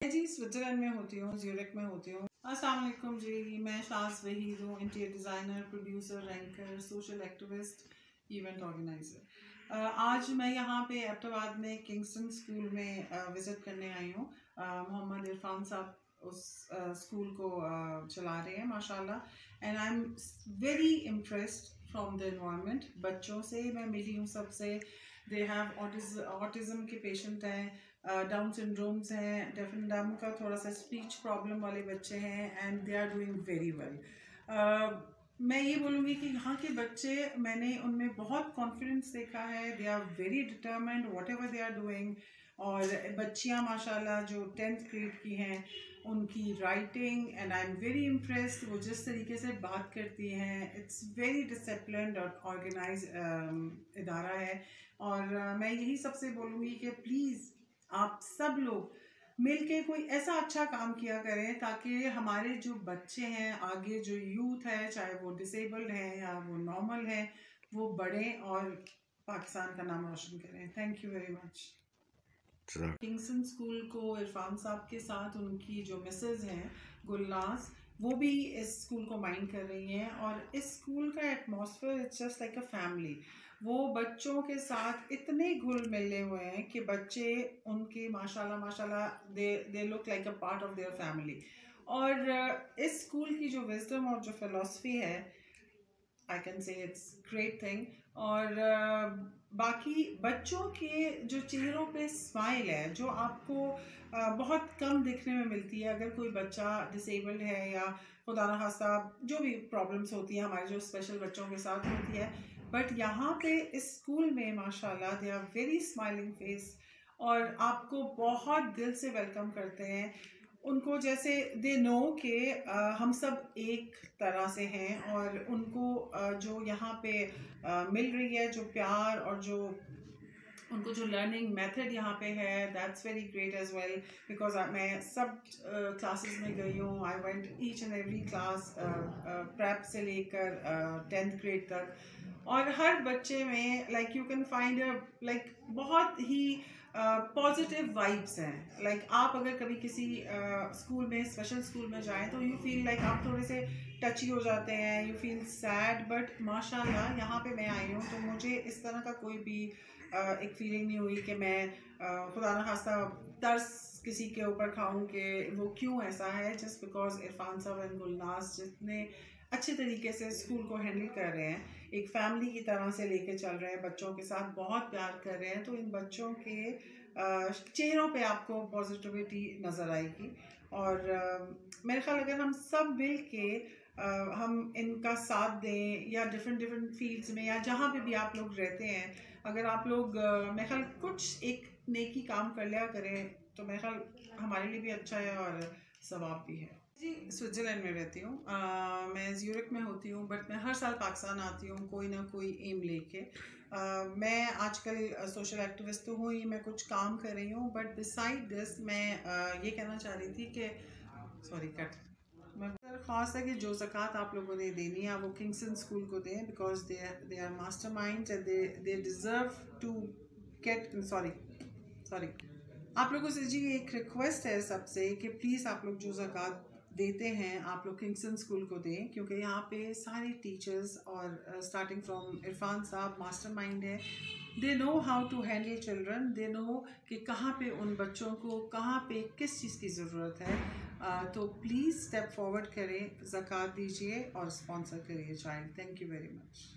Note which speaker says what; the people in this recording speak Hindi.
Speaker 1: मैं जी स्विट्ज़रलैंड में होती हूँ, ज़्यूरिख में होती हूँ। अस्सलाम वालेकुम जी, मैं शाज़ वहीद हूँ, interior designer, producer, ranker, social activist, event organiser. आज मैं यहाँ पे एबटाबाद में किंगस्टन स्कूल में विज़िट करने आई हूँ। मोहम्मद इरफान साहब उस स्कूल को चला रहे हैं माशाल्लाह, and I am very impressed from the environment. बच्चों से मैं मिली हूँ सबसे। दे हैव ऑटिज़म के पेशेंट हैं, डाउन सिंड्रोम्स हैं, डेफ एंड डम का थोड़ा सा स्पीच प्रॉब्लम वाले बच्चे हैं, and they are doing very well. मैं ये बोलूँगी कि यहाँ के बच्चे, मैंने उनमें बहुत कॉन्फिडेंस देखा है। They are very determined whatever they are doing. और बच्चियाँ माशाल्लाह जो 10th ग्रेड की हैं, उनकी writing, and I am very impressed. वो जिस तरीके से बात करती हैं, इट्स वेरी डिसिप्लिन्ड और ऑर्गेनाइज इदारा है। और मैं यही सबसे बोलूँगी कि प्लीज़ आप सब लोग मिलके कोई ऐसा अच्छा काम किया करें ताकि हमारे जो बच्चे हैं, आगे जो यूथ है, चाहे वो डिसेबल्ड हैं या वो नॉर्मल हैं, वो बढ़ें और पाकिस्तान का नाम रोशन करें। Thank you very much. Kingston school को इरफान साहब के साथ उनकी जो मिसेज हैं गुलनाज, वो भी इस स्कूल को माइंड कर रही हैं। और इस स्कूल का atmosphere it's just like a family. वो बच्चों के साथ इतने घुल मिले हुए हैं कि बच्चे उनके माशाल्लाह माशाल्लाह they look like a part of their family. और इस स्कूल की जो विजडम और जो फिलॉसफी है, I can say it's great thing. और बाकी बच्चों के जो चेहरों पे स्माइल है, जो आपको बहुत कम देखने में मिलती है। अगर कोई बच्चा डिसेबल्ड है या खुदा न खास्ता जो भी प्रॉब्लम्स होती हैं हमारे जो स्पेशल बच्चों के साथ होती है, बट यहाँ पे इस स्कूल में माशाल्लाह they are very smiling face और आपको बहुत दिल से वेलकम करते हैं। उनको जैसे दे नो कि हम सब एक तरह से हैं, और उनको जो यहाँ पे मिल रही है, जो प्यार और जो उनको जो लर्निंग मेथड यहाँ पे है, that's very great as well. Because मैं सब क्लासेस में गई हूँ। I went each and every class, prep से लेकर 10th ग्रेड तक। और हर बच्चे में like you can find like बहुत ही पॉजिटिव वाइब्स हैं। लाइक आप अगर कभी किसी स्कूल में, स्पेशल स्कूल में जाएं, तो यू फील लाइक आप थोड़े से टची हो जाते हैं, यू फील सैड। बट माशाल्लाह यहाँ पे मैं आई हूँ तो मुझे इस तरह का कोई भी एक फीलिंग नहीं हुई कि मैं खुदा न खास्ता तरस किसी के ऊपर खाऊं कि वो क्यों ऐसा है। जस्ट बिकॉज इरफान साहब एंड गुलनाज जितने अच्छे तरीके से स्कूल को हैंडल कर रहे हैं, एक फैमिली की तरह से लेके चल रहे हैं, बच्चों के साथ बहुत प्यार कर रहे हैं, तो इन बच्चों के चेहरों पे आपको पॉजिटिविटी नज़र आएगी। और मेरे ख्याल अगर हम सब मिल के हम इनका साथ दें, या डिफरेंट डिफरेंट फील्ड्स में या जहाँ पे भी आप लोग रहते हैं, अगर आप लोग मेरे ख्याल कुछ एक नेकी काम कर लिया करें, तो मेरे ख्याल हमारे लिए भी अच्छा है और सवाब भी है। जी स्विट्ज़रलैंड में रहती हूँ। मैं ज़्यूरिख में होती हूँ, बट मैं हर साल पाकिस्तान आती हूँ कोई ना कोई एम लेके। मैं आजकल सोशल एक्टिविस्ट तो हूँ ही, मैं कुछ काम कर रही हूँ, बट बिसाइड दिस मैं ये कहना चाह रही थी कि सॉरी कट मैं ख़ास है कि जो ज़कात आप लोगों ने देनी है वो किंगस्टन स्कूल को दें, because they are masterminds and they deserve to get sorry आप लोगों से जी एक रिक्वेस्ट है सबसे कि प्लीज़ आप लोग जो ज़कात देते हैं आप लोग किंगस्टन स्कूल को दें, क्योंकि यहाँ पे सारे टीचर्स और स्टार्टिंग फ्रॉम इरफान साहब मास्टरमाइंड है। They know how to handle children, they know कि कहाँ पे उन बच्चों को कहाँ पे किस चीज़ की ज़रूरत है। तो प्लीज़ स्टेप फॉरवर्ड करें, ज़कात दीजिए और स्पॉन्सर करिए child. Thank you very much.